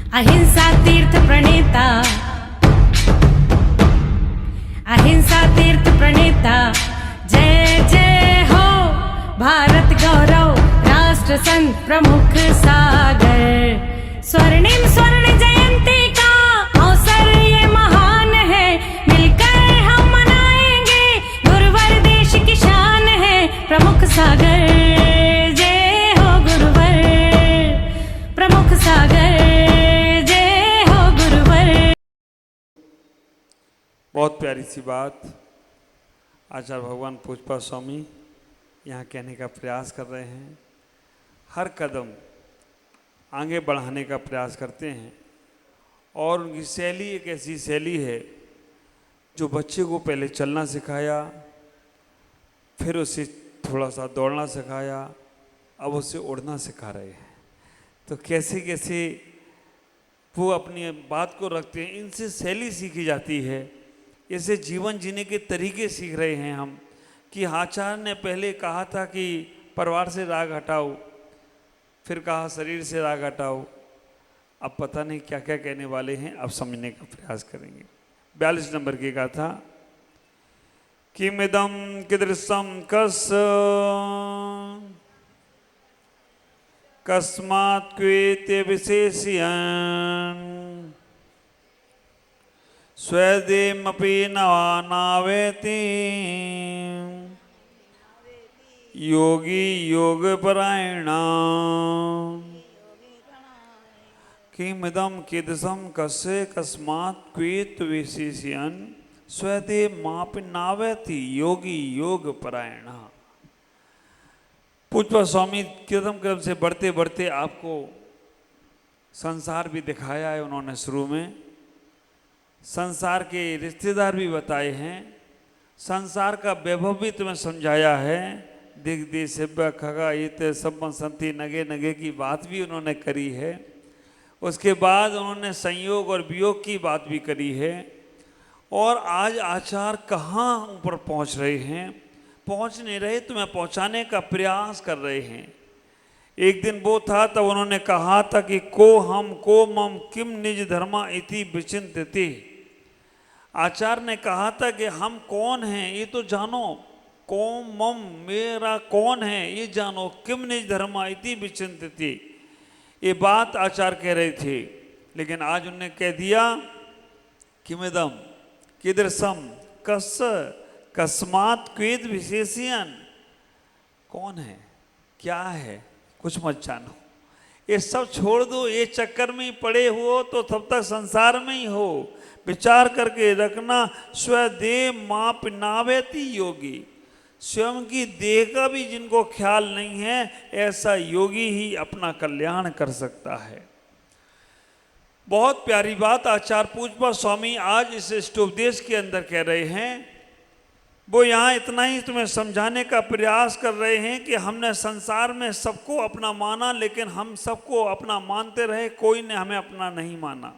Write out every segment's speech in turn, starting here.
अहिंसा तीर्थ प्रणेता, अहिंसा तीर्थ प्रणेता, जय जय हो भारत गौरव राष्ट्र संत प्रमुख सागर। स्वर्णिम स्वर्ण जयंती का अवसर ये महान है, मिलकर हम मनाएंगे गुरुवर देश की शान है प्रमुख सागर। जय हो गुरुवर प्रमुख सागर, जय हो गुरुवर। बहुत प्यारी सी बात आचार्य भगवान पूजपा स्वामी यहाँ कहने का प्रयास कर रहे हैं। हर कदम आगे बढ़ाने का प्रयास करते हैं और उनकी शैली एक ऐसी शैली है जो बच्चे को पहले चलना सिखाया, फिर उसे थोड़ा सा दौड़ना सिखाया, अब उसे उड़ना सिखा रहे हैं। तो कैसे कैसे वो अपनी बात को रखते हैं, इनसे शैली सीखी जाती है, इसे जीवन जीने के तरीके सीख रहे हैं हम। कि आचार्य ने पहले कहा था कि परिवार से राग हटाओ, फिर कहा शरीर से राग हटाओ, अब पता नहीं क्या क्या कहने वाले हैं, अब समझने का प्रयास करेंगे। 42 नंबर की गाथा। किमिदं कीदृशं कस्य कस्मात् क्वेते विशेष्यन् स्वेदेमपि नावेति योगी योगपरायण। किमिदं कीदृशं कस्य कस्मात् क्वेत विशेष्यन् स्वेदेमापि नावेति योगी योगपरायण। पूजपा स्वामी क्रम क्रम से बढ़ते बढ़ते आपको संसार भी दिखाया है उन्होंने। शुरू में संसार के रिश्तेदार भी बताए हैं, संसार का वैभव भी तुम्हें समझाया है। दिग दि सिब्ब खगा इत सब संति नगे नगे की बात भी उन्होंने करी है। उसके बाद उन्होंने संयोग और वियोग की बात भी करी है। और आज आचार्य कहाँ ऊपर पहुँच रहे हैं, पहुँच नहीं रहे, तुम्हें पहुँचाने का प्रयास कर रहे हैं। एक दिन वो था तब उन्होंने कहा था कि को हम को मम किम निज धर्मा इति विचिंतति। आचार्य ने कहा था कि हम कौन हैं ये तो जानो, को मम मेरा कौन है ये जानो, किम निज धर्मा इति विचिंतति। ये बात आचार्य कह रहे थे, लेकिन आज उन्होंने कह दिया किमिदं कीदृशं कस्य कस्मात् क्वेत विशेष्यन्। कौन है, क्या है, कुछ मत जानो, ये सब छोड़ दो। ये चक्कर में ही पड़े हो तो तब तक संसार में ही हो। विचार करके रखना, स्वदेह माप नावेति योगी। स्वयं की देह का भी जिनको ख्याल नहीं है, ऐसा योगी ही अपना कल्याण कर सकता है। बहुत प्यारी बात आचार्य पूजपा स्वामी आज इस इष्टोपदेश के अंदर कह रहे हैं। वो यहाँ इतना ही तुम्हें समझाने का प्रयास कर रहे हैं कि हमने संसार में सबको अपना माना, लेकिन हम सबको अपना मानते रहे, कोई ने हमें अपना नहीं माना।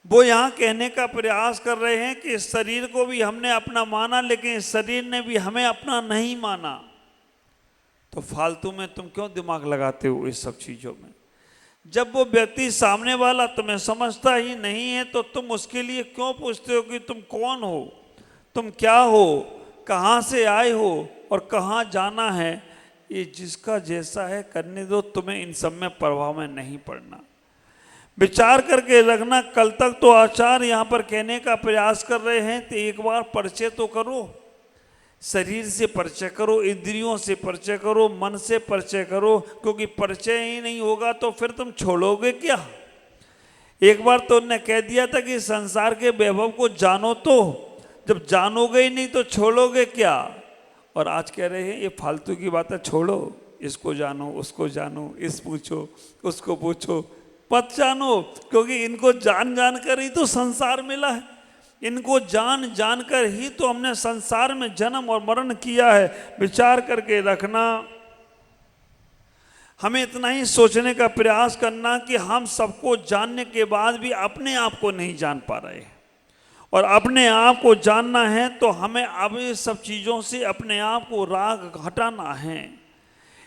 वो यहाँ कहने का प्रयास कर रहे हैं कि इस शरीर को भी हमने अपना माना, लेकिन इस शरीर ने भी हमें अपना नहीं माना। तो फालतू में तुम क्यों दिमाग लगाते हो इस सब चीज़ों में। जब वो व्यक्ति सामने वाला तुम्हें समझता ही नहीं है तो तुम उसके लिए क्यों पूछते हो कि तुम कौन हो, तुम क्या हो, कहाँ से आए हो और कहाँ जाना है। ये जिसका जैसा है करने दो, तुम्हें इन सब में प्रभाव में नहीं पड़ना। विचार करके रखना। कल तक तो आचार्य यहाँ पर कहने का प्रयास कर रहे हैं तो एक बार परिचय तो करो, शरीर से परिचय करो, इंद्रियों से परिचय करो, मन से परिचय करो, क्योंकि परिचय ही नहीं होगा तो फिर तुम छोड़ोगे क्या। एक बार तो उन्होंने कह दिया था कि संसार के वैभव को जानो, तो जब जानोगे ही नहीं तो छोड़ोगे क्या। और आज कह रहे हैं ये फालतू की बातें छोड़ो, इसको जानो, उसको जानो, इस पूछो, उसको पूछो, मत जानो, क्योंकि इनको जान जान कर ही तो संसार मिला है। इनको जान जान कर ही तो हमने संसार में जन्म और मरण किया है। विचार करके रखना। हमें इतना ही सोचने का प्रयास करना कि हम सबको जानने के बाद भी अपने आप को नहीं जान पा रहे हैं, और अपने आप को जानना है तो हमें अब ये सब चीज़ों से अपने आप को राग हटाना है,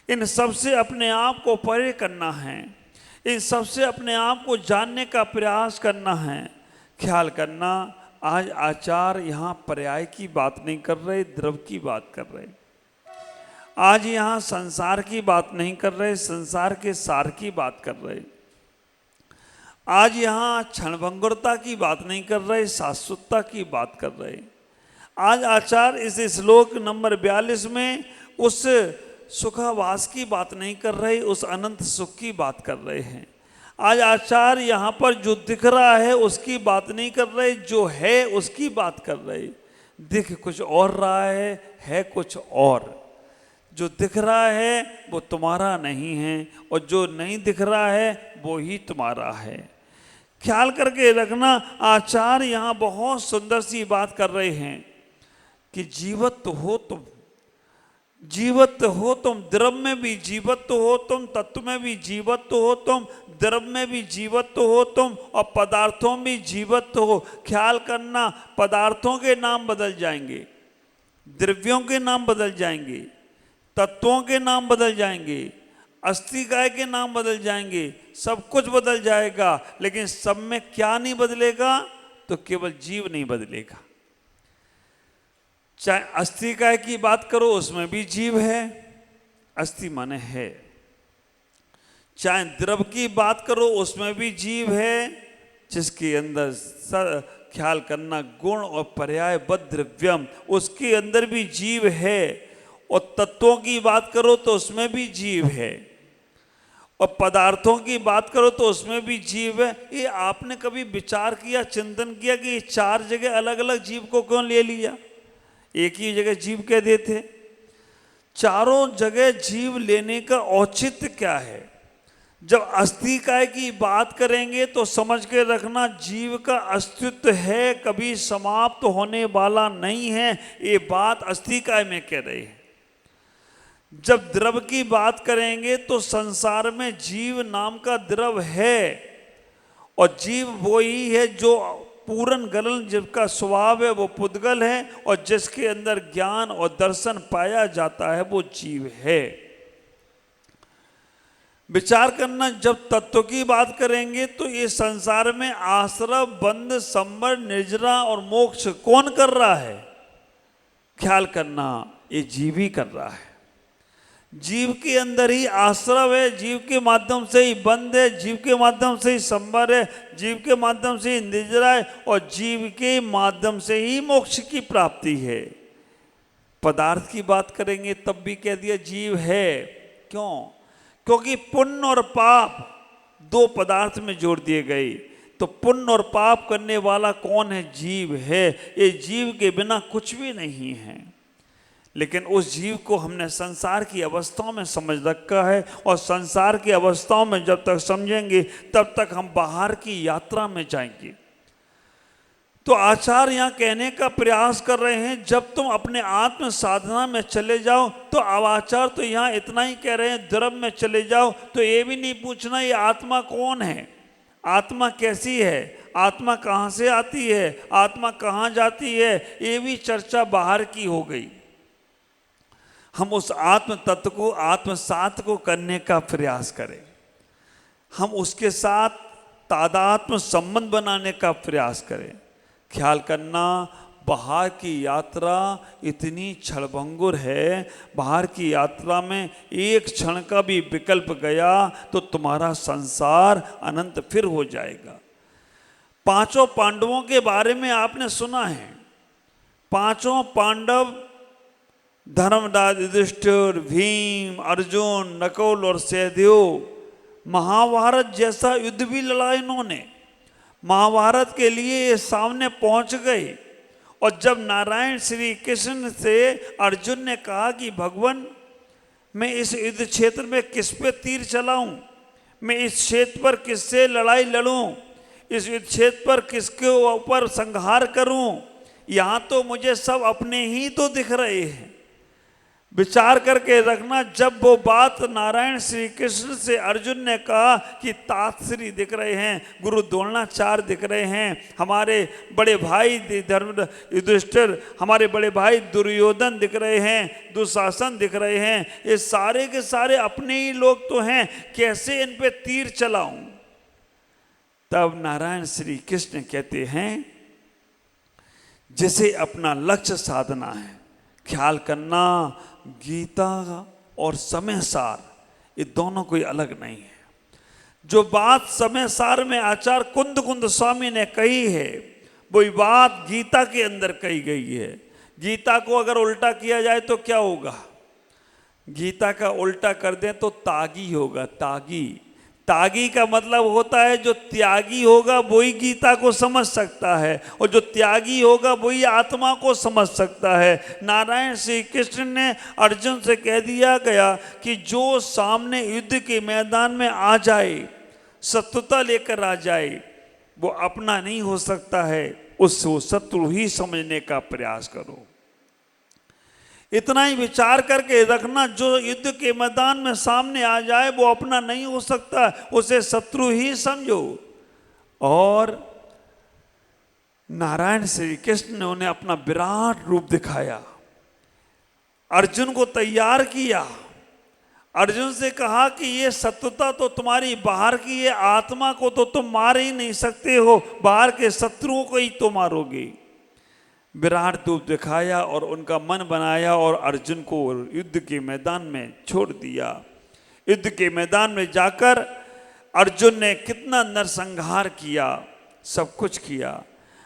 इन सब से अपने आप को परे करना है। इन सबसे अपने आप को जानने का प्रयास करना है। ख्याल करना, आज आचार्य यहाँ पर्याय की बात नहीं कर रहे, द्रव की बात कर रहे। आज यहाँ संसार की बात नहीं कर रहे, संसार के सार की बात कर रहे। आज यहाँ क्षणभंगुरता की बात नहीं कर रहे, शाश्वतता की बात कर रहे। आज आचार्य इस श्लोक नंबर 42 में उस सुखावास की बात नहीं कर रहे, उस अनंत सुख की बात कर रहे हैं। आज आचार्य यहाँ पर जो दिख रहा है उसकी बात नहीं कर रहे, जो है उसकी बात कर रहे। दिख कुछ और रहा है कुछ और। जो दिख रहा है वो तुम्हारा नहीं है, और जो नहीं दिख रहा है वो ही तुम्हारा है। ख्याल करके रखना, आचार्य यहाँ बहुत सुंदर सी बात कर रहे हैं कि जीवत हो तुम, जीवत हो तुम, द्रव में भी जीवत हो तुम, तत्व में भी जीवत हो तुम, द्रव में भी जीवत हो तुम, और पदार्थों में भी जीवत हो। ख्याल करना, पदार्थों के नाम बदल जाएंगे, द्रव्यों के नाम बदल जाएंगे, तत्वों के नाम बदल जाएंगे, अस्थिकाय के नाम बदल जाएंगे, सब कुछ बदल जाएगा, लेकिन सब में क्या नहीं बदलेगा? तो केवल जीव नहीं बदलेगा। चाहे अस्थिकाय की बात करो, उसमें भी जीव है, अस्थि माने है। चाहे द्रव की बात करो, उसमें भी जीव है, जिसके अंदर ख्याल करना गुण और पर्यायबद्ध द्रव्यम, उसके अंदर भी जीव है। और तत्वों की बात करो तो उसमें भी जीव है, और पदार्थों की बात करो तो उसमें भी जीव है। ये आपने कभी विचार किया, चिंतन किया कि ये चार जगह अलग अलग जीव को क्यों ले लिया? एक ही जगह जीव कह देते। चारों जगह जीव लेने का औचित्य क्या है? जब अस्थिकाय की बात करेंगे तो समझ के रखना, जीव का अस्तित्व है, कभी समाप्त होने वाला नहीं है। ये बात अस्थिकाय में कह रहे हैं। जब द्रव की बात करेंगे तो संसार में जीव नाम का द्रव है, और जीव वो ही है जो पूर्ण गलन, जिसका स्वभाव है वो पुद्गल है, और जिसके अंदर ज्ञान और दर्शन पाया जाता है वो जीव है। विचार करना, जब तत्व की बात करेंगे तो ये संसार में आश्रय, बंध, संबर, निर्जरा और मोक्ष कौन कर रहा है? ख्याल करना, ये जीव ही कर रहा है। जीव के अंदर ही आश्रय है, जीव के माध्यम से ही बंध है, जीव के माध्यम से ही संबर है, जीव के माध्यम से ही निजरा है, और जीव के माध्यम से ही मोक्ष की प्राप्ति है। पदार्थ की बात करेंगे तब भी कह दिया जीव है। क्यों? क्योंकि पुण्य और पाप दो पदार्थ में जोड़ दिए गए। तो पुण्य और पाप करने वाला कौन है? जीव है। ये जीव के बिना कुछ भी नहीं है। लेकिन उस जीव को हमने संसार की अवस्थाओं में समझ रखा है, और संसार की अवस्थाओं में जब तक समझेंगे तब तक हम बाहर की यात्रा में जाएंगे। तो आचार्य यहाँ कहने का प्रयास कर रहे हैं, जब तुम अपने आत्म साधना में चले जाओ, तो अब आचार्य तो यहाँ इतना ही कह रहे हैं, द्रव में चले जाओ तो ये भी नहीं पूछना ये आत्मा कौन है, आत्मा कैसी है, आत्मा कहाँ से आती है, आत्मा कहाँ जाती है, ये भी चर्चा बाहर की हो गई। हम उस आत्म तत्व को, आत्मसात को करने का प्रयास करें, हम उसके साथ तादात्म्य संबंध बनाने का प्रयास करें। ख्याल करना, बाहर की यात्रा इतनी क्षणभंगुर है, बाहर की यात्रा में एक क्षण का भी विकल्प गया तो तुम्हारा संसार अनंत फिर हो जाएगा। पांचों पांडवों के बारे में आपने सुना है। पांचों पांडव धर्मराज, युधिष्ठिर, भीम, अर्जुन, नकुल और सहदेव, महाभारत जैसा युद्ध भी लड़ा इन्होंने। महाभारत के लिए ये सामने पहुंच गए, और जब नारायण श्री कृष्ण से अर्जुन ने कहा कि भगवान मैं इस युद्ध क्षेत्र में किस पे तीर चलाऊं, मैं इस क्षेत्र पर किससे लड़ाई लड़ूं, इस युद्ध क्षेत्र पर किसके ऊपर संहार करूं, यहाँ तो मुझे सब अपने ही तो दिख रहे हैं, विचार करके रखना, जब वो बात नारायण श्री कृष्ण से अर्जुन ने कहा कि तातश्री दिख रहे हैं, गुरु द्रोणाचार्य दिख रहे हैं, हमारे बड़े भाई धर्म युधिष्ठिर, हमारे बड़े भाई दुर्योधन दिख रहे हैं, दुशासन दिख रहे हैं, ये सारे के सारे अपने ही लोग तो हैं, कैसे इन पे तीर चलाऊं। तब नारायण श्री कृष्ण कहते हैं जिसे अपना लक्ष्य साधना है, ख्याल करना गीता और समय सार ये दोनों कोई अलग नहीं है। जो बात समय सार में आचार्य कुंद कुंद स्वामी ने कही है वही बात गीता के अंदर कही गई है। गीता को अगर उल्टा किया जाए तो क्या होगा? गीता का उल्टा कर दें तो तागी होगा, तागी। तागी का मतलब होता है जो त्यागी होगा वही गीता को समझ सकता है, और जो त्यागी होगा वही आत्मा को समझ सकता है। नारायण श्री कृष्ण ने अर्जुन से कह दिया गया कि जो सामने युद्ध के मैदान में आ जाए, शत्रुता लेकर आ जाए, वो अपना नहीं हो सकता है, उसको शत्रु ही समझने का प्रयास करो। इतना ही विचार करके रखना, जो युद्ध के मैदान में सामने आ जाए वो अपना नहीं हो सकता, उसे शत्रु ही समझो। और नारायण श्री कृष्ण ने उन्हें अपना विराट रूप दिखाया, अर्जुन को तैयार किया, अर्जुन से कहा कि ये शत्रुता तो तुम्हारी बाहर की है, आत्मा को तो तुम मार ही नहीं सकते हो, बाहर के शत्रुओं को ही तो मारोगे। विराट रूप दिखाया और उनका मन बनाया और अर्जुन को युद्ध के मैदान में छोड़ दिया। युद्ध के मैदान में जाकर अर्जुन ने कितना नरसंहार किया, सब कुछ किया।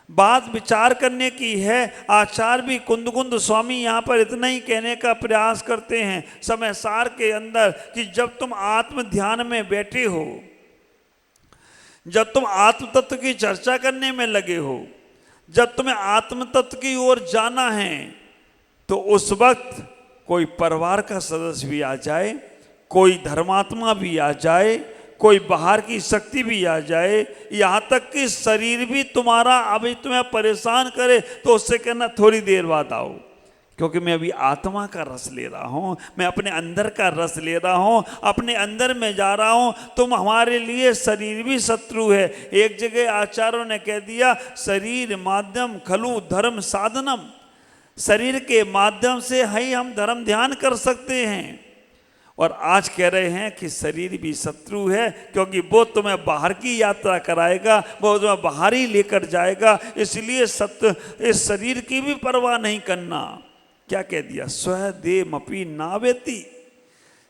बात विचार करने की है। आचार्य भी कुंद कुंद स्वामी यहाँ पर इतना ही कहने का प्रयास करते हैं समय सार के अंदर कि जब तुम आत्म ध्यान में बैठे हो, जब तुम आत्म तत्व की चर्चा करने में लगे हो, जब तुम्हें आत्म तत्व की ओर जाना है, तो उस वक्त कोई परिवार का सदस्य भी आ जाए, कोई धर्मात्मा भी आ जाए, कोई बाहर की शक्ति भी आ जाए, यहाँ तक कि शरीर भी तुम्हारा अभी तुम्हें परेशान करे तो उससे कहना थोड़ी देर बाद आओ, क्योंकि मैं अभी आत्मा का रस ले रहा हूँ, मैं अपने अंदर का रस ले रहा हूँ, अपने अंदर में जा रहा हूँ। तुम हमारे लिए शरीर भी शत्रु है। एक जगह आचार्यों ने कह दिया शरीर माध्यम खलु धर्म साधनम, शरीर के माध्यम से ही हम धर्म ध्यान कर सकते हैं। और आज कह रहे हैं कि शरीर भी शत्रु है, क्योंकि वो तुम्हें बाहर की यात्रा कराएगा, वो तुम्हें बाहर ही लेकर जाएगा। इसलिए सत्य इस शरीर की भी परवाह नहीं करना। क्या कह दिया? स्वदेमपि नावेति,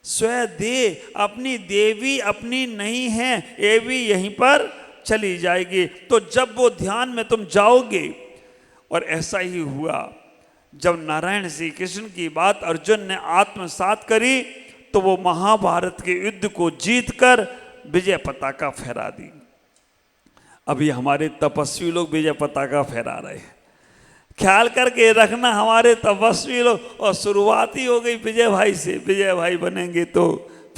स्वदेह अपनी देवी अपनी नहीं है, ये भी यहीं पर चली जाएगी। तो जब वो ध्यान में तुम जाओगे, और ऐसा ही हुआ जब नारायण श्री कृष्ण की बात अर्जुन ने आत्मसात करी, तो वो महाभारत के युद्ध को जीतकर विजय पताका फहरा दी। अभी हमारे तपस्वी लोग विजय पताका फहरा रहे हैं। ख्याल करके रखना हमारे तपस्वी लोग, और शुरुआत ही हो गई विजय भाई से। विजय भाई बनेंगे तो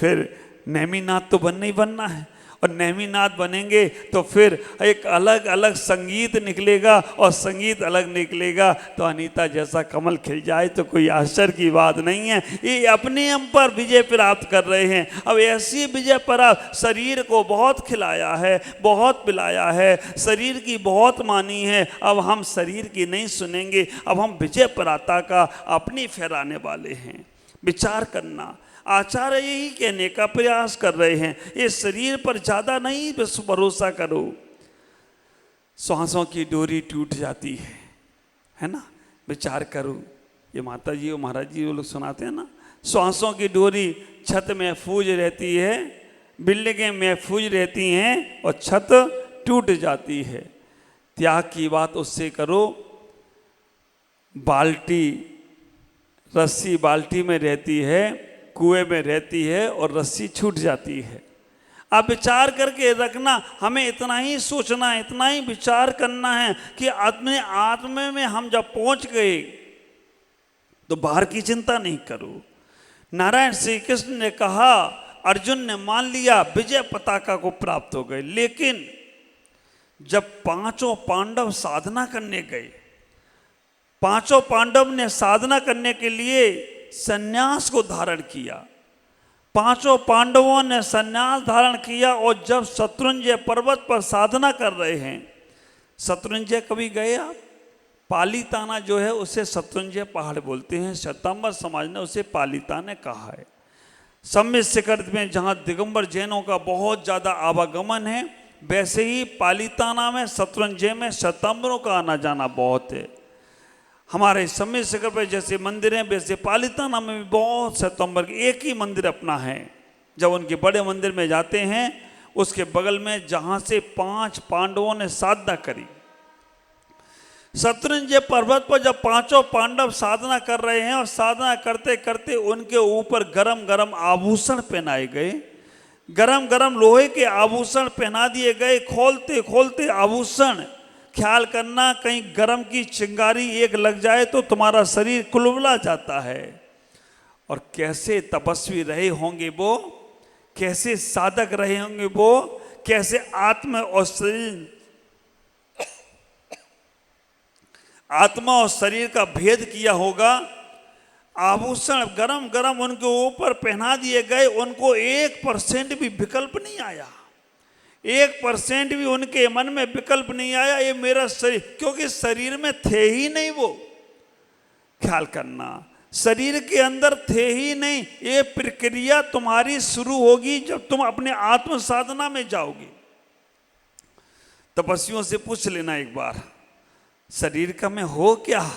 फिर नेमिनाथ तो बनना ही बनना है, और नेमिनाथ बनेंगे तो फिर एक अलग अलग संगीत निकलेगा, और संगीत अलग निकलेगा तो अनीता जैसा कमल खिल जाए तो कोई आश्चर्य की बात नहीं है। ये अपने हम पर विजय प्राप्त कर रहे हैं। अब ऐसी विजय प्राप्त, शरीर को बहुत खिलाया है, बहुत पिलाया है, शरीर की बहुत मानी है। अब हम शरीर की नहीं सुनेंगे, अब हम विजय पताका अपनी फहराने वाले हैं। विचार करना, आचार्य यही कहने का प्रयास कर रहे हैं, ये शरीर पर ज़्यादा नहीं भरोसा करो। सांसों की डोरी टूट जाती है ना? विचार करो, ये माता जी और महाराज जी वो लोग सुनाते हैं ना, सांसों की डोरी छत महफूज रहती है, बिल्डिंगें महफूज रहती हैं और छत टूट जाती है। त्याग की बात उससे करो, बाल्टी रस्सी बाल्टी में रहती है, कुएं में रहती है और रस्सी छूट जाती है। अब विचार करके रखना, हमें इतना ही सोचना है, इतना ही विचार करना है कि अपने आत्मा में हम जब पहुंच गए तो बाहर की चिंता नहीं करो। नारायण श्री कृष्ण ने कहा, अर्जुन ने मान लिया, विजय पताका को प्राप्त हो गए। लेकिन जब पांचों पांडव साधना करने गए, पांचों पांडव ने साधना करने के लिए सन्यास को धारण किया। पांचों पांडवों ने सन्यास धारण किया और जब शत्रुंजय पर्वत पर साधना कर रहे हैं, शत्रुंजय कभी गए आप? पालीताना जो है उसे शत्रुंजय पहाड़ बोलते हैं, श्वेतांबर समाज ने उसे पालीताना कहा है। सम्मित शिखर में जहाँ दिगंबर जैनों का बहुत ज़्यादा आवागमन है, वैसे ही पालीताना में शत्रुंजय में श्वेतांबरों का आना जाना बहुत है। हमारे सम्मित शिखर पर जैसे मंदिर हैं वैसे पालीताना में भी बहुत श्वेतांबर के एक ही मंदिर अपना है। जब उनके बड़े मंदिर में जाते हैं, उसके बगल में जहाँ से 5 पांडवों ने साधना करी, शत्रुंजय पर्वत पर जब पांचों पांडव साधना कर रहे हैं और साधना करते करते उनके ऊपर गरम गरम आभूषण पहनाए गए, गरम गरम लोहे के आभूषण पहना दिए गए। खोलते खोलते आभूषण, ख्याल करना कहीं गरम की चिंगारी एक लग जाए तो तुम्हारा शरीर कुलबुला जाता है। और कैसे तपस्वी रहे होंगे वो, कैसे साधक रहे होंगे वो, कैसे आत्मा और शरीर का भेद किया होगा। आभूषण गरम गरम उनके ऊपर पहना दिए गए, उनको 1% भी विकल्प नहीं आया, 1% भी उनके मन में विकल्प नहीं आया ये मेरा शरीर, क्योंकि शरीर में थे ही नहीं वो। ख्याल करना, शरीर के अंदर थे ही नहीं। ये प्रक्रिया तुम्हारी शुरू होगी जब तुम अपने आत्म साधना में जाओगे। तपस्वियों से पूछ लेना एक बार, शरीर का मैं हो क्या?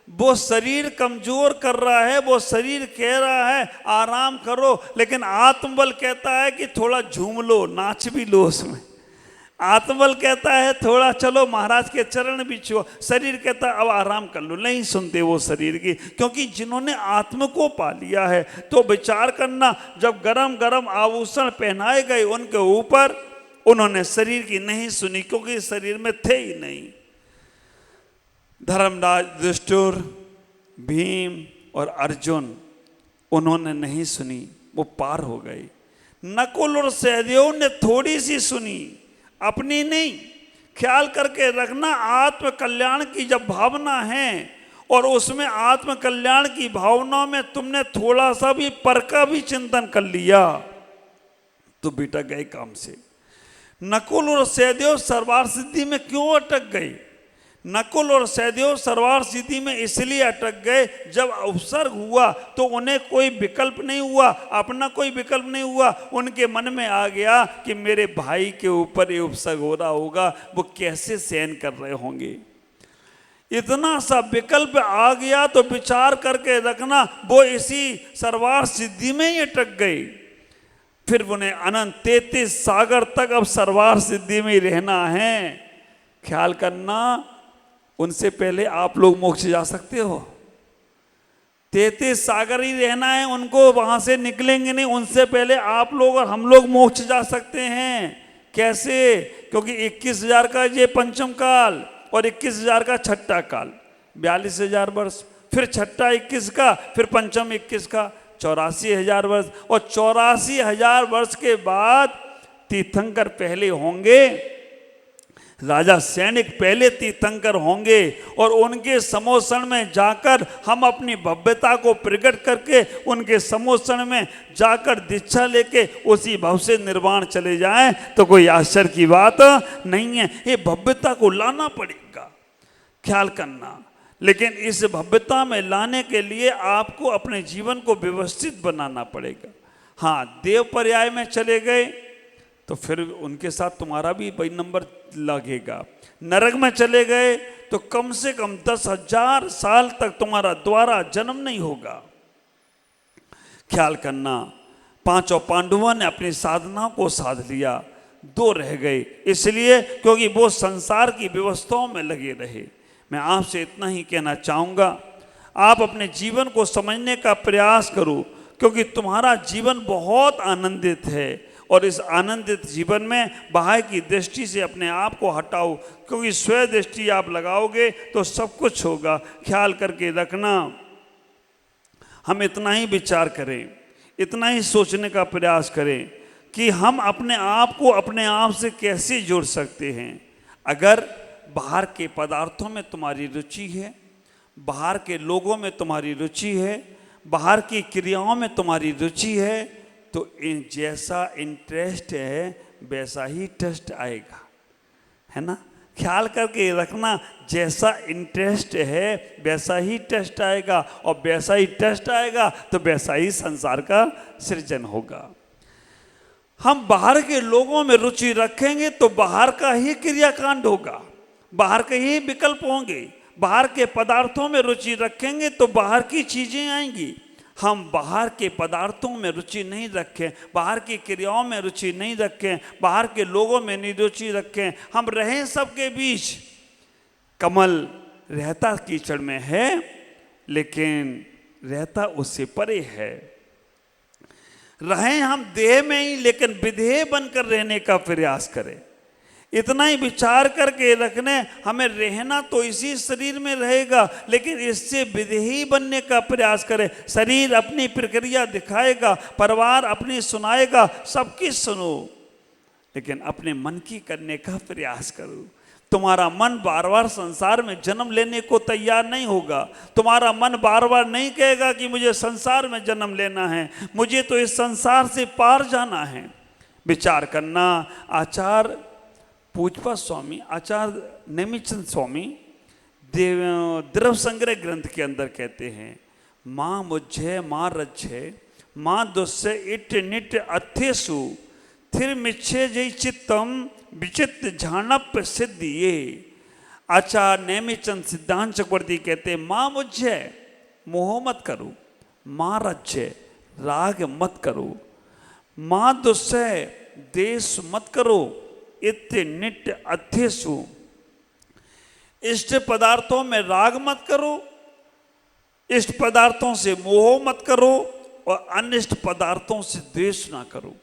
वो शरीर कमजोर कर रहा है, वो शरीर कह रहा है आराम करो, लेकिन आत्मबल कहता है कि थोड़ा झूम लो, नाच भी लो उसमें। आत्मबल कहता है थोड़ा चलो महाराज के चरण भी छुओ, शरीर कहता है अब आराम कर लो। नहीं सुनते वो शरीर की, क्योंकि जिन्होंने आत्म को पा लिया है। तो विचार करना, जब गरम गरम आभूषण पहनाए गए उनके ऊपर, उन्होंने शरीर की नहीं सुनी, क्योंकि शरीर में थे ही नहीं। धर्मराज युधिष्ठिर, भीम और अर्जुन, उन्होंने नहीं सुनी, वो पार हो गए। नकुल और सहदेव ने थोड़ी सी सुनी, अपनी नहीं। ख्याल करके रखना, आत्म कल्याण की जब भावना है और उसमें आत्म कल्याण की भावना में तुमने थोड़ा सा भी पर का भी चिंतन कर लिया तो बेटा गए काम से। नकुल और सहदेव सर्वार सिद्धि में क्यों अटक गए? नकुल और सहदेव सर्वार सिद्धि में इसलिए अटक गए, जब उपसर्ग हुआ तो उन्हें कोई विकल्प नहीं हुआ, अपना कोई विकल्प नहीं हुआ। उनके मन में आ गया कि मेरे भाई के ऊपर ये उपसर्ग हो रहा होगा, वो कैसे सहन कर रहे होंगे। इतना सा विकल्प आ गया तो विचार करके रखना, वो इसी सर्वार सिद्धि में ही अटक गए। फिर उन्हें अनंत 33 सागर तक अब सर्वार सिद्धि में ही रहना है। ख्याल करना, उनसे पहले आप लोग मोक्ष जा सकते हो। 33 सागर ही रहना है उनको, वहां से निकलेंगे नहीं। उनसे पहले आप लोग और हम लोग मोक्ष जा सकते हैं। कैसे? क्योंकि 21,000 का ये पंचम काल और 21,000 का छठा काल, 42,000 वर्ष, फिर छठा 21 का, फिर पंचम 21 का, 84,000 वर्ष। और 84,000 वर्ष के बाद तीर्थंकर पहले होंगे, राजा सैनिक पहले तीर्थंकर होंगे, और उनके समोषण में जाकर हम अपनी भव्यता को प्रकट करके उनके समोषण में जाकर दीक्षा लेके उसी भव से निर्वाण चले जाएं तो कोई आश्चर्य की बात नहीं है। ये भव्यता को लाना पड़ेगा, ख्याल करना। लेकिन इस भव्यता में लाने के लिए आपको अपने जीवन को व्यवस्थित बनाना पड़ेगा। हाँ, देव पर्याय में चले गए तो फिर उनके साथ तुम्हारा भी वही नंबर लगेगा। नरक में चले गए तो कम से कम 10,000 साल तक तुम्हारा दोबारा जन्म नहीं होगा। ख्याल करना, पांचों पांडवों ने अपनी साधना को साध लिया, 2 रह गए, इसलिए क्योंकि वो संसार की व्यवस्थाओं में लगे रहे। मैं आपसे इतना ही कहना चाहूँगा, आप अपने जीवन को समझने का प्रयास करो, क्योंकि तुम्हारा जीवन बहुत आनंदित है। और इस आनंदित जीवन में बाहर की दृष्टि से अपने आप को हटाओ, क्योंकि स्व दृष्टि आप लगाओगे तो सब कुछ होगा। ख्याल करके रखना, हम इतना ही विचार करें, इतना ही सोचने का प्रयास करें कि हम अपने आप को अपने आप से कैसे जोड़ सकते हैं। अगर बाहर के पदार्थों में तुम्हारी रुचि है, बाहर के लोगों में तुम्हारी रुचि है, बाहर की क्रियाओं में तुम्हारी रुचि है तो जैसा इंटरेस्ट है वैसा ही टेस्ट आएगा, है ना। ख्याल करके रखना, जैसा इंटरेस्ट है वैसा ही टेस्ट आएगा, और वैसा ही टेस्ट आएगा तो वैसा ही संसार का सृजन होगा। हम बाहर के लोगों में रुचि रखेंगे तो बाहर का ही क्रियाकांड होगा, बाहर के ही विकल्प होंगे। बाहर के पदार्थों में रुचि रखेंगे तो बाहर की चीजें आएंगी। हम बाहर के पदार्थों में रुचि नहीं रखें, बाहर की क्रियाओं में रुचि नहीं रखें, बाहर के लोगों में नहीं रुचि रखें, हम रहें सबके बीच। कमल रहता कीचड़ में है लेकिन रहता उससे परे है। रहें हम देह में ही लेकिन विधेय बनकर रहने का प्रयास करें। इतना ही विचार करके रखने, हमें रहना तो इसी शरीर में रहेगा लेकिन इससे विधेयी बनने का प्रयास करें। शरीर अपनी प्रक्रिया दिखाएगा, परिवार अपनी सुनाएगा, सबकी सुनो, लेकिन अपने मन की करने का प्रयास करो। तुम्हारा मन बार बार संसार में जन्म लेने को तैयार नहीं होगा। तुम्हारा मन बार बार नहीं कहेगा कि मुझे संसार में जन्म लेना है, मुझे तो इस संसार से पार जाना है। विचार करना। आचार्य पूजपा स्वामी आचार्य नेमिचंद स्वामी द्रव्य संग्रह ग्रंथ के अंदर कहते हैं, माँ मुझे माँ रज्झे माँ दुस्से इट निट अथेसु थिर मिच्छे जय चित्तम विचित्र झाणप सिद्ध ये। आचार्य नेमिचंद सिद्धांत चक्रवर्ती कहते हैं, माँ मुझे मोह मत करो, माँ रज्झे राग मत करो, माँ दुस्से देश मत करो, इत्य निट अध्यसु इष्ट पदार्थों में राग मत करो, इष्ट पदार्थों से मोह मत करो और अनिष्ट पदार्थों से द्वेष ना करो।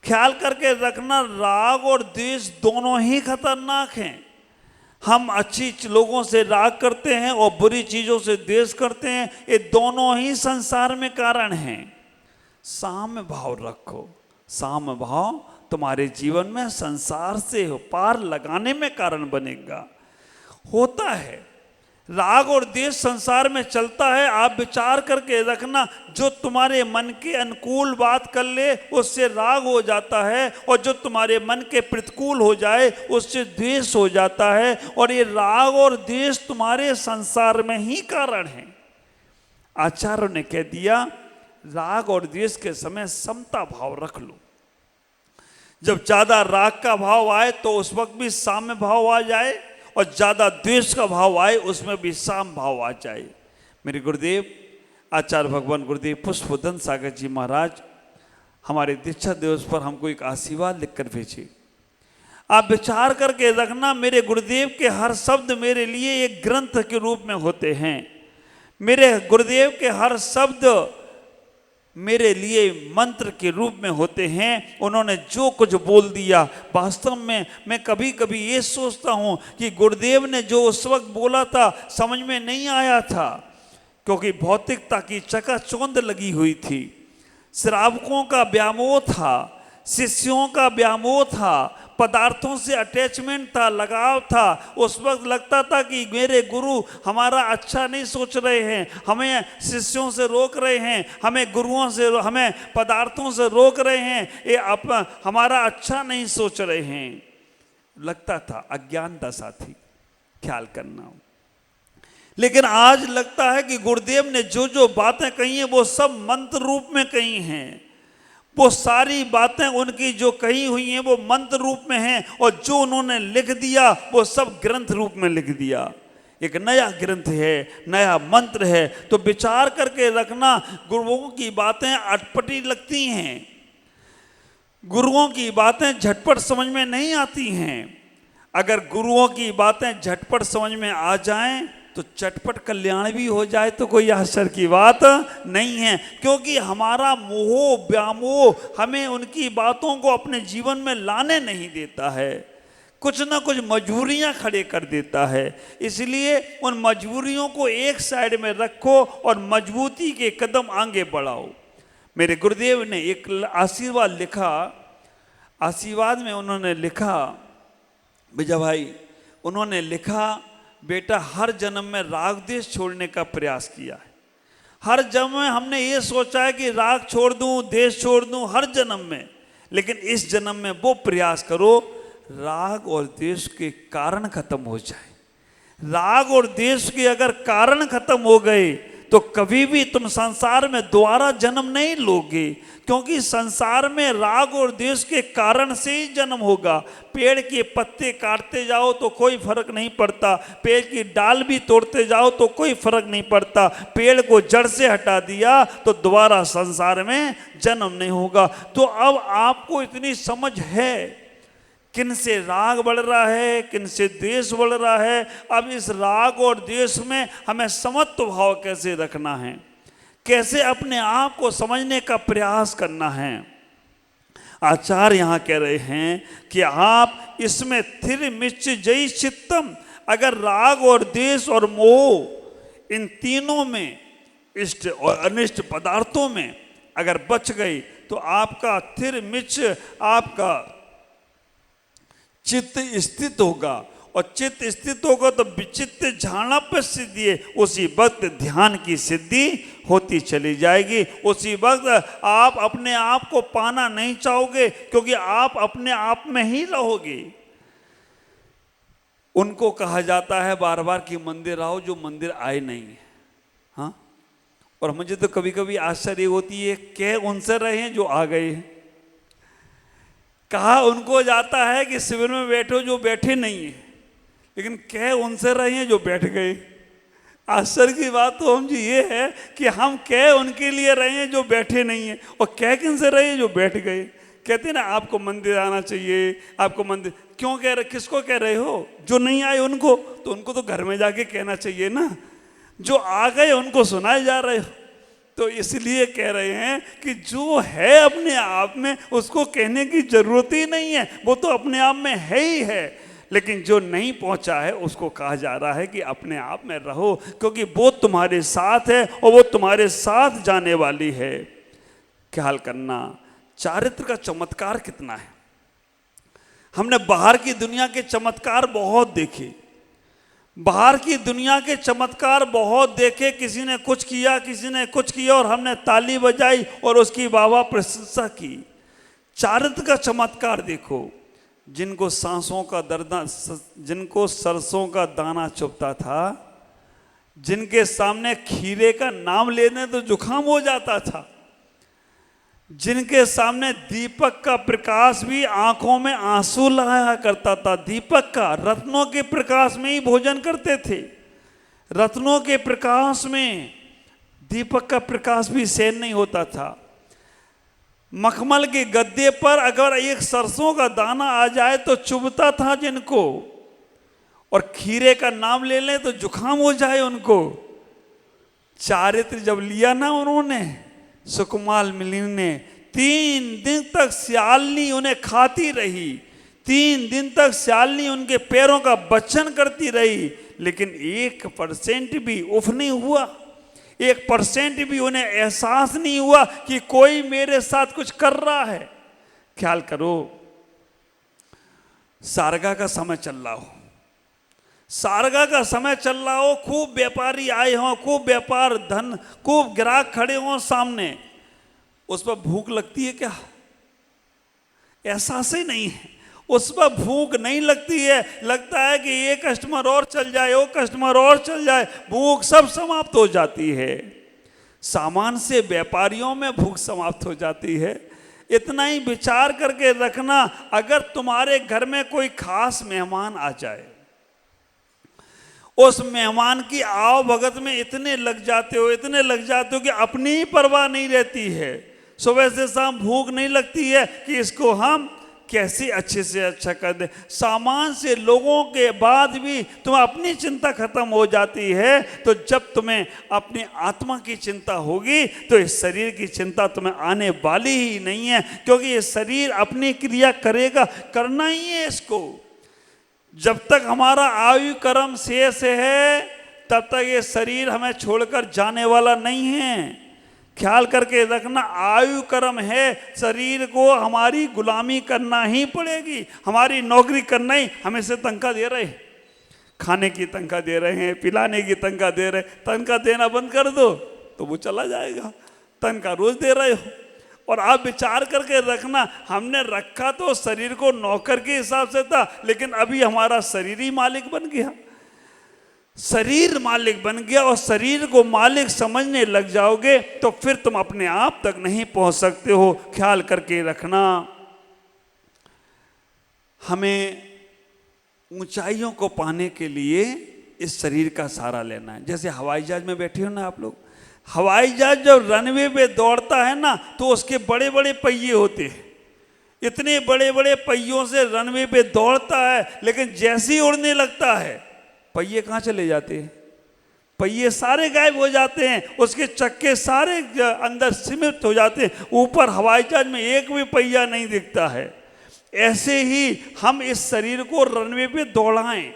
ख्याल करके रखना, राग और द्वेष दोनों ही खतरनाक हैं। हम अच्छी लोगों से राग करते हैं और बुरी चीजों से द्वेष करते हैं, ये दोनों ही संसार में कारण हैं। साम्य भाव रखो। साम्य भाव तुम्हारे जीवन में संसार से पार लगाने में कारण बनेगा। होता है राग और द्वेष संसार में चलता है। आप विचार करके रखना, जो तुम्हारे मन के अनुकूल बात कर ले उससे राग हो जाता है, और जो तुम्हारे मन के प्रतिकूल हो जाए उससे द्वेष हो जाता है। और ये राग और द्वेष तुम्हारे संसार में ही कारण है। आचार्यों ने कह दिया, राग और द्वेष के समय समता भाव रख लो। जब ज्यादा राग का भाव आए तो उस वक्त भी साम्य भाव आ जाए, और ज्यादा द्वेष का भाव आए उसमें भी साम भाव आ जाए। मेरे गुरुदेव आचार्य भगवान गुरुदेव पुष्पवदन सागर जी महाराज हमारे दीक्षा दिवस पर हमको एक आशीर्वाद लिखकर भेजे। आप विचार करके रखना, मेरे गुरुदेव के हर शब्द मेरे लिए एक ग्रंथ के रूप में होते हैं। मेरे गुरुदेव के हर शब्द मेरे लिए मंत्र के रूप में होते हैं। उन्होंने जो कुछ बोल दिया, वास्तव में मैं कभी कभी ये सोचता हूँ कि गुरुदेव ने जो उस वक्त बोला था समझ में नहीं आया था, क्योंकि भौतिकता की चकाचौंध लगी हुई थी। श्रावकों का व्यामोह था, शिष्यों का व्यामोह था, पदार्थों से अटैचमेंट था, लगाव था। उस वक्त लगता था कि मेरे गुरु हमारा अच्छा नहीं सोच रहे हैं, हमें शिष्यों से रोक रहे हैं, हमें गुरुओं से, हमें पदार्थों से रोक रहे हैं, ये हमारा अच्छा नहीं सोच रहे हैं। लगता था, अज्ञान दशा थी, ख्याल करना। लेकिन आज लगता है कि गुरुदेव ने जो जो बातें कही हैं वो सब मंत्र रूप में कही हैं। वो सारी बातें उनकी जो कही हुई हैं वो मंत्र रूप में हैं, और जो उन्होंने लिख दिया वो सब ग्रंथ रूप में लिख दिया। एक नया ग्रंथ है, नया मंत्र है। तो विचार करके रखना, गुरुओं की बातें अटपटी लगती हैं, गुरुओं की बातें झटपट समझ में नहीं आती हैं। अगर गुरुओं की बातें झटपट समझ में आ जाएं तो चटपट कल्याण भी हो जाए तो कोई आश्चर्य की बात नहीं है, क्योंकि हमारा मोह व्यामोह हमें उनकी बातों को अपने जीवन में लाने नहीं देता है, कुछ ना कुछ मजबूरियां खड़े कर देता है। इसलिए उन मजबूरियों को एक साइड में रखो और मजबूती के कदम आगे बढ़ाओ। मेरे गुरुदेव ने एक आशीर्वाद लिखा, आशीर्वाद में उन्होंने लिखा, विजय भाई उन्होंने लिखा, बेटा हर जन्म में राग द्वेष छोड़ने का प्रयास किया है, हर जन्म में हमने ये सोचा है कि राग छोड़ दूं, देश छोड़ दूं, हर जन्म में। लेकिन इस जन्म में वो प्रयास करो राग और देश के कारण खत्म हो जाए। राग और देश के अगर कारण खत्म हो गए तो कभी भी तुम संसार में दोबारा जन्म नहीं लोगे, क्योंकि संसार में राग और द्वेष के कारण से ही जन्म होगा। पेड़ के पत्ते काटते जाओ तो कोई फर्क नहीं पड़ता, पेड़ की डाल भी तोड़ते जाओ तो कोई फर्क नहीं पड़ता। पेड़ को जड़ से हटा दिया तो दोबारा संसार में जन्म नहीं होगा। तो अब आपको इतनी समझ है किन से राग बढ़ रहा है, किन से द्वेष बढ़ रहा है। अब इस राग और द्वेष में हमें समत्व भाव कैसे रखना है, कैसे अपने आप को समझने का प्रयास करना है। आचार्य यहाँ कह रहे हैं कि आप इसमें थिर मिच्छ जई चित्तम, अगर राग और द्वेष और मोह इन तीनों में, इष्ट और अनिष्ट पदार्थों में अगर बच गई तो आपका थिर मिच्छ, आपका चित्त स्थित होगा। और चित्त स्थित होगा तो विचित्त झाणप सिद्धि है, उसी वक्त ध्यान की सिद्धि होती चली जाएगी। उसी वक्त आप अपने आप को पाना नहीं चाहोगे, क्योंकि आप अपने आप में ही रहोगे। उनको कहा जाता है बार बार कि मंदिर आओ जो मंदिर आए नहीं है। हाँ, और मुझे तो कभी कभी आश्चर्य होती है, कह उनसे रहे हैं जो आ गए हैं। कहा उनको जाता है कि शिविर में बैठो जो बैठे नहीं है, लेकिन कह उनसे रहे हैं जो बैठ गए। आश्चर्य की बात तो हम जी ये है कि हम कह उनके लिए रहे हैं जो बैठे नहीं है, और कह किन से रहे हैं जो बैठ गए। कहते हैं ना आपको मंदिर आना चाहिए, आपको मंदिर क्यों कह रहे, किसको कह रहे हो? जो नहीं आए उनको, तो उनको तो घर में जाके कहना चाहिए ना। जो आ गए उनको सुनाए जा रहे हो। तो इसलिए कह रहे हैं कि जो है अपने आप में उसको कहने की जरूरत ही नहीं है, वो तो अपने आप में है ही है। लेकिन जो नहीं पहुंचा है उसको कहा जा रहा है कि अपने आप में रहो, क्योंकि वो तुम्हारे साथ है और वो तुम्हारे साथ जाने वाली है। ख्याल करना चारित्र का चमत्कार कितना है। हमने बाहर की दुनिया के चमत्कार बहुत देखे, बाहर की दुनिया के चमत्कार बहुत देखे। किसी ने कुछ किया, किसी ने कुछ किया और हमने ताली बजाई और उसकी वाह प्रशंसा की। चारित्र का चमत्कार देखो, जिनको सांसों का दर्द, जिनको सरसों का दाना चुभता था, जिनके सामने खीरे का नाम लेने तो जुकाम हो जाता था, जिनके सामने दीपक का प्रकाश भी आंखों में आंसू लाया करता था। दीपक का, रत्नों के प्रकाश में ही भोजन करते थे। रत्नों के प्रकाश में दीपक का प्रकाश भी सहन नहीं होता था। मखमल के गद्दे पर अगर एक सरसों का दाना आ जाए तो चुभता था जिनको, और खीरे का नाम ले लें तो जुकाम हो जाए उनको। चारित्र जब लिया ना उन्होंने, सुकुमाल मिलिन ने, 3 दिन तक स्यालनी उन्हें खाती रही, 3 दिन तक स्यालनी उनके पैरों का बचन करती रही, लेकिन 1% भी उफ नहीं हुआ, 1% भी उन्हें एहसास नहीं हुआ कि कोई मेरे साथ कुछ कर रहा है। ख्याल करो, सारगा का समय चल रहा हो, सारगा का समय चल रहा हो, खूब व्यापारी आए हों, खूब व्यापार धन, खूब ग्राहक खड़े हों सामने, उस पर भूख लगती है क्या? एहसास ही नहीं है, उस पर भूख नहीं लगती है। लगता है कि ये कस्टमर और चल जाए, वो कस्टमर और चल जाए, भूख सब समाप्त हो जाती है। सामान से व्यापारियों में भूख समाप्त हो जाती है। इतना ही विचार करके रखना, अगर तुम्हारे घर में कोई खास मेहमान आ जाए, उस मेहमान की आओ भगत में इतने लग जाते हो, इतने लग जाते हो कि अपनी ही परवाह नहीं रहती है। सुबह से शाम भूख नहीं लगती है कि इसको हम कैसे अच्छे से अच्छा कर दें। सामान से लोगों के बाद भी तुम्हें अपनी चिंता खत्म हो जाती है। तो जब तुम्हें अपनी आत्मा की चिंता होगी तो इस शरीर की चिंता तुम्हें आने वाली ही नहीं है, क्योंकि ये शरीर अपनी क्रिया करेगा, करना ही है इसको। जब तक हमारा आयु कर्म शेष है तब तक ये शरीर हमें छोड़कर जाने वाला नहीं है। ख्याल करके रखना, आयु कर्म है, शरीर को हमारी गुलामी करना ही पड़ेगी। हमारी नौकरी करना ही, हमें से तनख्वाह दे रहे, खाने की तनख्वाह दे रहे हैं, पिलाने की तनख्वाह दे रहे, तनख्वाह देना बंद कर दो, तो वो चला जाएगा। तनख्वाह रोज दे रहे हो। और आप विचार करके रखना, हमने रखा तो शरीर को नौकर के हिसाब से था, लेकिन अभी हमारा शरीर ही मालिक बन गया। शरीर मालिक बन गया और शरीर को मालिक समझने लग जाओगे तो फिर तुम अपने आप तक नहीं पहुंच सकते हो। ख्याल करके रखना, हमें ऊंचाइयों को पाने के लिए इस शरीर का सहारा लेना है। जैसे हवाई जहाज में बैठे हो ना आप लोग, हवाई जहाज जब रनवे पे दौड़ता है ना तो उसके बड़े बड़े पहिए होते हैं, इतने बड़े बड़े पहियों से रनवे पे दौड़ता है, लेकिन जैसे ही उड़ने लगता है पहिए कहाँ चले जाते हैं? पहिए सारे गायब हो जाते हैं, उसके चक्के सारे अंदर सीमित हो जाते हैं, ऊपर हवाई जहाज में एक भी पहिया नहीं दिखता है। ऐसे ही हम इस शरीर को रनवे पे दौड़ाएं,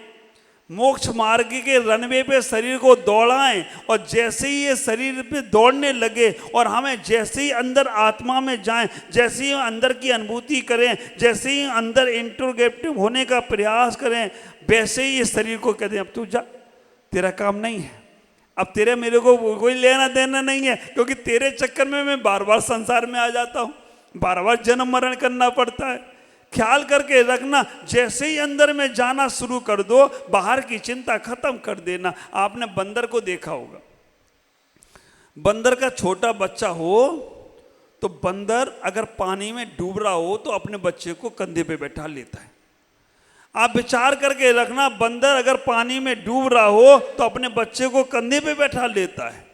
मोक्ष मार्ग के रनवे पे शरीर को दौड़ाएं, और जैसे ही ये शरीर पे दौड़ने लगे और हमें जैसे ही अंदर आत्मा में जाएं, जैसे ही अंदर की अनुभूति करें, जैसे ही अंदर इंट्रोगेटिव होने का प्रयास करें, वैसे ही इस शरीर को कहते हैं अब तू जा, तेरा काम नहीं है, अब तेरे मेरे को कोई लेना देना नहीं है, क्योंकि तेरे चक्कर में मैं बार बार संसार में आ जाता हूँ, बार बार जन्म मरण करना पड़ता है। ख्याल करके रखना, जैसे ही अंदर में जाना शुरू कर दो, बाहर की चिंता खत्म कर देना। आपने बंदर को देखा होगा, बंदर का छोटा बच्चा हो तो बंदर अगर पानी में डूब रहा हो तो अपने बच्चे को कंधे पे बैठा लेता है। आप विचार करके रखना, बंदर अगर पानी में डूब रहा हो तो अपने बच्चे को कंधे पे बैठा लेता है।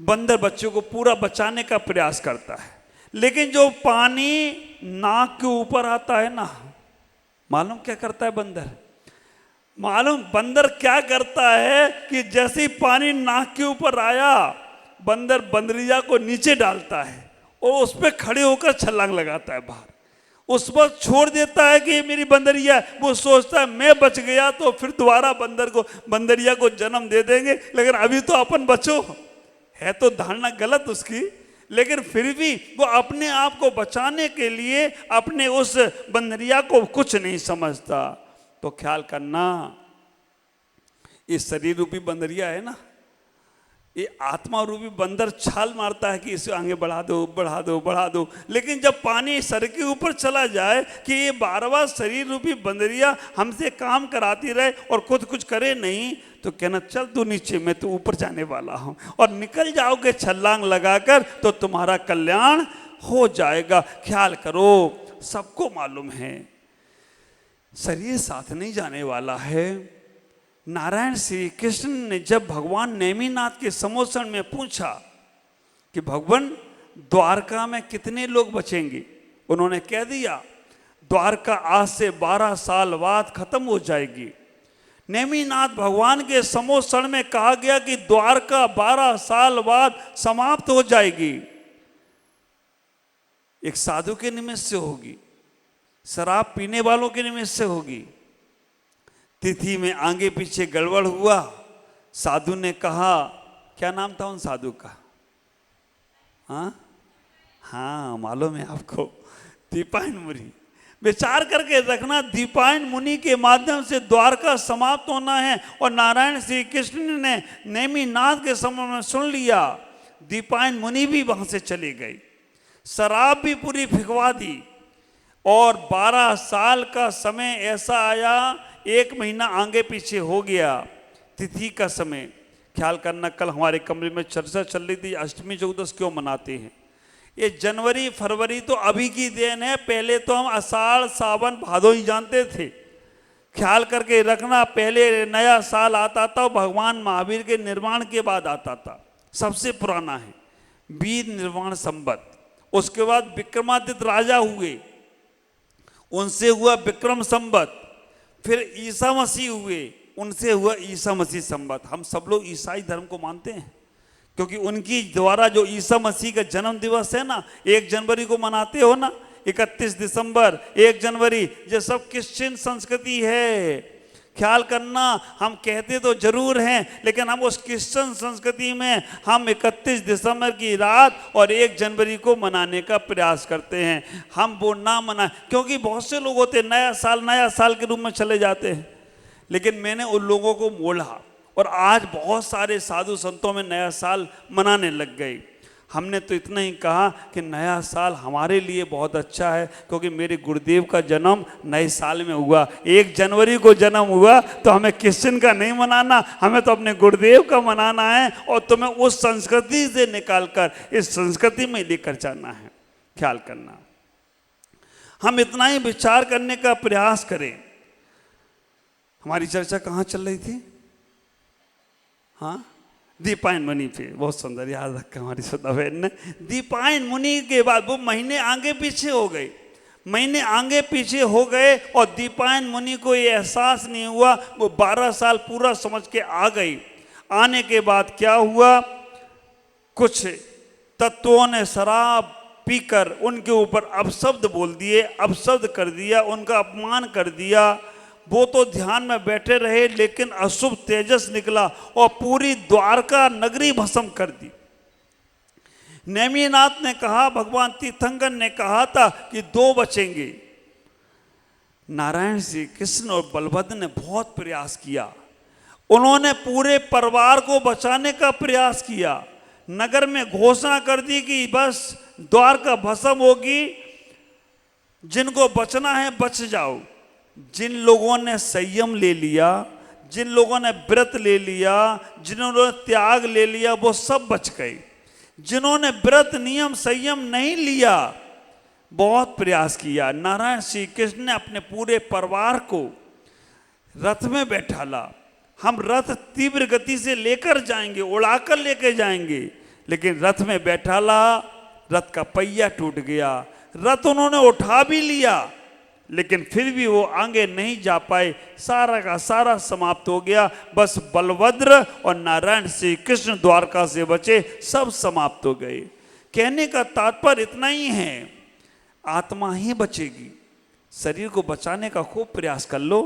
बंदर बच्चे को पूरा बचाने का प्रयास करता है, लेकिन जो पानी नाक के ऊपर आता है ना, मालूम क्या करता है बंदर? मालूम बंदर क्या करता है कि जैसे ही पानी नाक के ऊपर आया, बंदर बंदरिया को नीचे डालता है और उस पर खड़े होकर छलांग लगाता है बाहर। उस वक्त छोड़ देता है कि ये मेरी बंदरिया है, वो सोचता है मैं बच गया तो फिर दोबारा बंदरिया को जन्म दे देंगे, लेकिन अभी तो अपन बचो। है तो धारणा गलत उसकी, लेकिन फिर भी वो अपने आप को बचाने के लिए अपने उस बंदरिया को कुछ नहीं समझता। तो ख्याल करना, ये शरीर रूपी बंदरिया है ना, ये आत्मा रूपी बंदर छाल मारता है कि इसे आगे बढ़ा दो बढ़ा दो बढ़ा दो, लेकिन जब पानी सर के ऊपर चला जाए कि ये बार-बार शरीर रूपी बंदरिया हमसे काम कराती रहे और खुद कुछ करे नहीं, तो कहना चल तू नीचे, मैं तो ऊपर जाने वाला हूं, और निकल जाओगे छलांग लगाकर तो तुम्हारा कल्याण हो जाएगा। ख्याल करो, सबको मालूम है शरीर साथ नहीं जाने वाला है। नारायण श्री कृष्ण ने जब भगवान नेमिनाथ के सम्मोहन में पूछा कि भगवान द्वारका में कितने लोग बचेंगे, उन्होंने कह दिया द्वारका आज से 12 साल बाद खत्म हो जाएगी। नेमिनाथ भगवान के सम्मोहन में कहा गया कि द्वारका 12 साल बाद समाप्त हो जाएगी। एक साधु के निमित्त से होगी, शराब पीने वालों के निमित्त से होगी। तिथि में आगे पीछे गड़बड़ हुआ, साधु ने कहा, क्या नाम था उन साधु का? हाँ मालूम है आपको, दीपायन मुनि। विचार करके रखना, दीपायन मुनि के माध्यम से द्वारका समाप्त होना है, और नारायण श्री कृष्ण ने नेमिनाथ के समय में सुन लिया। दीपायन मुनि भी वहां से चले गए, शराब भी पूरी फिकवा दी, और 12 साल का समय ऐसा आया, 1 महीना आगे पीछे हो गया तिथि का समय। ख्याल करना, कल हमारे कमरे में चर्चा चल रही थी अष्टमी चौदस क्यों मनाते हैं। ये जनवरी फरवरी तो अभी की देन है, पहले तो हम आषाढ़ सावन भादो ही जानते थे। ख्याल करके रखना, पहले नया साल आता था भगवान महावीर के निर्वाण के बाद आता था, सबसे पुराना है वीर निर्वाण संवत। उसके बाद विक्रमादित्य राजा हुए, उनसे हुआ विक्रम संवत, फिर ईसा मसीह हुए, उनसे हुआ ईसा मसीह संवत। हम सब लोग ईसाई धर्म को मानते हैं, क्योंकि उनकी द्वारा जो ईसा मसीह का जन्म दिवस है ना, 1 जनवरी को मनाते हो ना, 31 दिसंबर, 1 जनवरी, ये सब क्रिश्चियन संस्कृति है। ख्याल करना, हम कहते तो जरूर हैं, लेकिन हम उस क्रिश्चियन संस्कृति में हम 31 दिसंबर की रात और 1 जनवरी को मनाने का प्रयास करते हैं। हम वो ना मनाएं, क्योंकि बहुत से लोग होते हैं नया साल के रूप में चले जाते हैं, लेकिन मैंने उन लोगों को मोड़ा, और आज बहुत सारे साधु संतों में नया साल मनाने लग गए। हमने तो इतना ही कहा कि नया साल हमारे लिए बहुत अच्छा है, क्योंकि मेरे गुरुदेव का जन्म नए साल में हुआ। 1 जनवरी को जन्म हुआ तो हमें क्रिश्चियन का नहीं मनाना, हमें तो अपने गुरुदेव का मनाना है और तुम्हें उस संस्कृति से निकालकर इस संस्कृति में लेकर जाना है। ख्याल करना, हम इतना ही विचार करने का प्रयास करें। हमारी चर्चा कहाँ चल रही थी? हाँ, दीपायन मुनि पे। बहुत सुंदर, याद रखा हमारी श्रद्धा बहन ने। दीपायन मुनि के बाद वो महीने आगे पीछे हो गए, महीने आगे पीछे हो गए और दीपायन मुनि को ये एहसास नहीं हुआ। वो 12 साल पूरा समझ के आ गई। आने के बाद क्या हुआ, कुछ तत्वों ने शराब पीकर उनके ऊपर अपशब्द बोल दिए, अपशब्द कर दिया, उनका अपमान कर दिया। वो तो ध्यान में बैठे रहे, लेकिन अशुभ तेजस निकला और पूरी द्वारका नगरी भस्म कर दी। नेमिनाथ ने कहा, भगवान तीर्थंकर ने कहा था कि 2 बचेंगे। नारायण श्री कृष्ण और बलभद्र ने बहुत प्रयास किया, उन्होंने पूरे परिवार को बचाने का प्रयास किया। नगर में घोषणा कर दी कि बस द्वारका भस्म होगी, जिनको बचना है बच जाओ। जिन लोगों ने संयम ले लिया, जिन लोगों ने व्रत ले लिया, जिन्होंने त्याग ले लिया, वो सब बच गए। जिन्होंने व्रत नियम संयम नहीं लिया, बहुत प्रयास किया, नारायण श्री कृष्ण ने अपने पूरे परिवार को रथ में बैठाला। हम रथ तीव्र गति से लेकर जाएंगे, उड़ाकर लेकर जाएंगे, लेकिन रथ में बैठाला, रथ का पहिया टूट गया। रथ उन्होंने उठा भी लिया, लेकिन फिर भी वो आगे नहीं जा पाए, सारा का सारा समाप्त हो गया। बस बलभद्र और नारायण श्री कृष्ण द्वारका से बचे, सब समाप्त हो गए। कहने का तात्पर्य इतना ही है, आत्मा ही बचेगी। शरीर को बचाने का खूब प्रयास कर लो,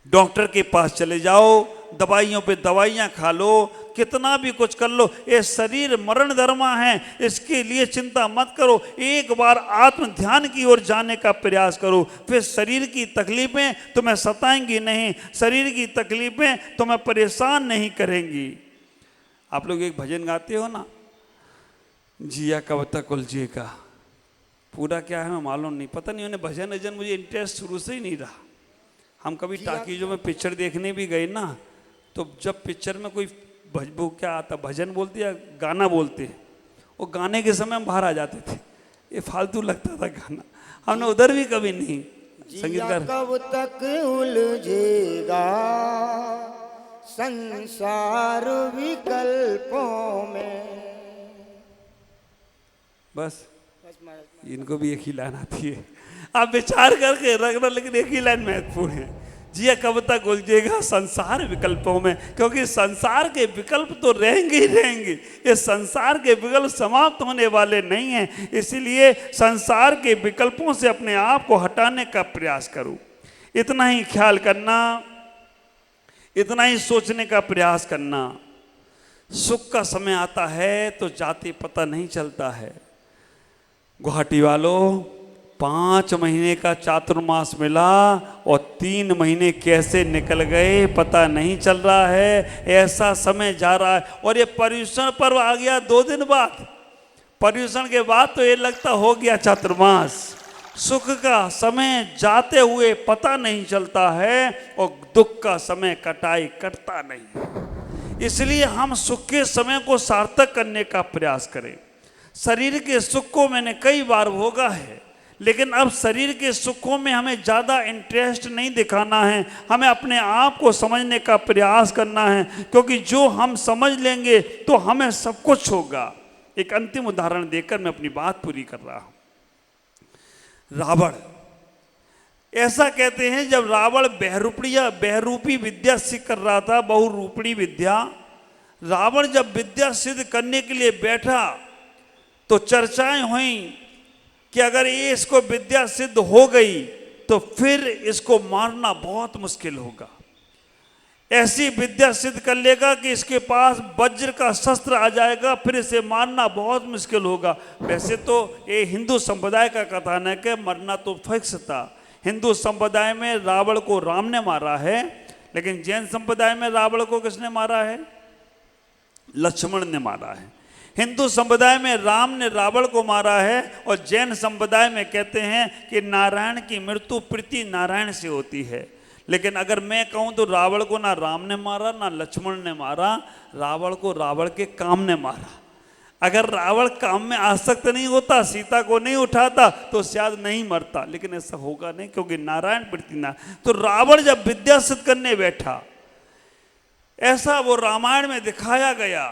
डॉक्टर के पास चले जाओ, दवाइयों पे दवाइयाँ खा लो, कितना भी कुछ कर लो, ये शरीर मरण धर्मा है, इसके लिए चिंता मत करो। एक बार आत्म ध्यान की ओर जाने का प्रयास करो, फिर शरीर की तकलीफें तुम्हें सताएंगी नहीं, शरीर की तकलीफें तुम्हें परेशान नहीं करेंगी। आप लोग एक भजन गाते हो ना, जिया कविता कुलजिए का, पूरा क्या है मैं मालूम नहीं, पता नहीं, उन्हें भजन भजन मुझे इंटरेस्ट शुरू से ही नहीं रहा। हम कभी टाकीजों में पिक्चर देखने भी गए ना, तो जब पिक्चर में कोई वो क्या आता, भजन बोलते या गाना बोलते, वो गाने के समय हम बाहर आ जाते थे, ये फालतू लगता था गाना, हमने उधर भी कभी नहीं। संगीतकार, कब तक उलझेगा संसार विकल्पों में। बस इनको भी एक ही लाइन आती है, आप विचार करके रखना, लेकिन एक ही लाइन महत्वपूर्ण है, जिया कब तक उलझेगा संसार विकल्पों में, क्योंकि संसार के विकल्प तो रहेंगे ही रहेंगे, ये संसार के विकल्प समाप्त होने वाले नहीं हैं। इसीलिए संसार के विकल्पों से अपने आप को हटाने का प्रयास करो। इतना ही ख्याल करना, इतना ही सोचने का प्रयास करना। सुख का समय आता है तो जाते पता नहीं चलता है। गुवाहाटी वालों, 5 महीने का चातुर्मास मिला और 3 महीने कैसे निकल गए पता नहीं चल रहा है, ऐसा समय जा रहा है। और ये पर्युषण पर्व आ गया 2 दिन बाद, पर्युषण के बाद तो ये लगता हो गया चातुर्मास। सुख का समय जाते हुए पता नहीं चलता है और दुख का समय कटाई कटता नहीं। इसलिए हम सुख के समय को सार्थक करने का प्रयास करें। शरीर के सुख को मैंने कई बार भोगा है, लेकिन अब शरीर के सुखों में हमें ज़्यादा इंटरेस्ट नहीं दिखाना है, हमें अपने आप को समझने का प्रयास करना है, क्योंकि जो हम समझ लेंगे तो हमें सब कुछ होगा। एक अंतिम उदाहरण देकर मैं अपनी बात पूरी कर रहा हूँ। रावण, ऐसा कहते हैं जब रावण बहरूपी विद्या सीख कर रहा था, बहुरूपणी विद्या, रावण जब विद्या सिद्ध करने के लिए बैठा तो चर्चाएं हुई कि अगर ये इसको विद्या सिद्ध हो गई तो फिर इसको मारना बहुत मुश्किल होगा। ऐसी विद्या सिद्ध कर लेगा कि इसके पास वज्र का शस्त्र आ जाएगा, फिर इसे मारना बहुत मुश्किल होगा। वैसे तो ये हिंदू संप्रदाय का कथन है कि मरना तो फिक्स था। हिंदू संप्रदाय में रावण को राम ने मारा है, लेकिन जैन संप्रदाय में रावण को किसने मारा है? लक्ष्मण ने मारा है। हिंदू संप्रदाय में राम ने रावण को मारा है, और जैन संप्रदाय में कहते हैं कि नारायण की मृत्यु प्रीति नारायण से होती है। लेकिन अगर मैं कहूं तो रावण को ना राम ने मारा ना लक्ष्मण ने मारा, रावण को रावण के काम ने मारा। अगर रावण काम में आसक्त नहीं होता, सीता को नहीं उठाता, तो शायद नहीं मरता, लेकिन ऐसा होगा नहीं, क्योंकि नारायण प्रीति नारायण। तो रावण जब विद्या सिद्ध करने बैठा, ऐसा वो रामायण में दिखाया गया।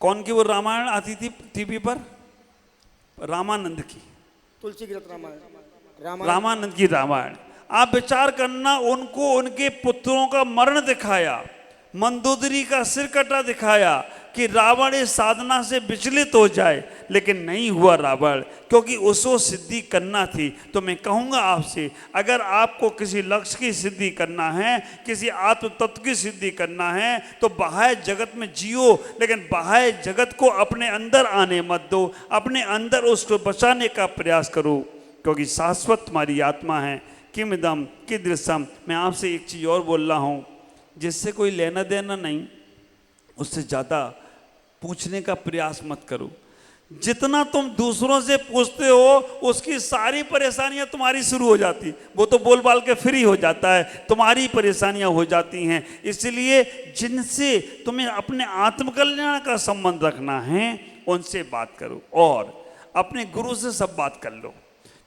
कौन की वो रामायण आती थी टीवी पर? रामानंद की, तुलसी गिरत रामायण, रामानंद की रामायण। आप विचार करना, उनको उनके पुत्रों का मरण दिखाया, मंदोदरी का सिर कटा दिखाया कि रावण इस साधना से विचलित हो जाए, लेकिन नहीं हुआ रावण, क्योंकि उसको सिद्धि करना थी। तो मैं कहूँगा आपसे, अगर आपको किसी लक्ष्य की सिद्धि करना है, किसी आत्म तत्व की सिद्धि करना है, तो बाह्य जगत में जियो, लेकिन बाह्य जगत को अपने अंदर आने मत दो, अपने अंदर उसको बचाने का प्रयास करो, क्योंकि शाश्वत तुम्हारी आत्मा है। किम इदम कीदृशम। मैं आपसे एक चीज़ और बोल रहा हूँ, जिससे कोई लेना देना नहीं, उससे ज़्यादा पूछने का प्रयास मत करो। जितना तुम दूसरों से पूछते हो, उसकी सारी परेशानियां तुम्हारी शुरू हो जाती, वो तो बोल बाल के फ्री हो जाता है, तुम्हारी परेशानियां हो जाती हैं। इसलिए जिनसे तुम्हें अपने आत्मकल्याण का संबंध रखना है, उनसे बात करो, और अपने गुरु से सब बात कर लो,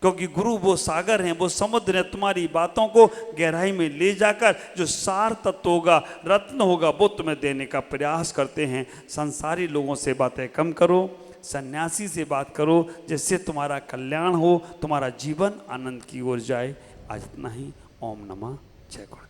क्योंकि गुरु वो सागर हैं, वो समुद्र हैं, तुम्हारी बातों को गहराई में ले जाकर जो सार तत्व होगा, रत्न होगा, वो तुम्हें देने का प्रयास करते हैं। संसारी लोगों से बातें कम करो, सन्यासी से बात करो, जिससे तुम्हारा कल्याण हो, तुम्हारा जीवन आनंद की ओर जाए। आज इतना ही। ओम नमः जय गुरु।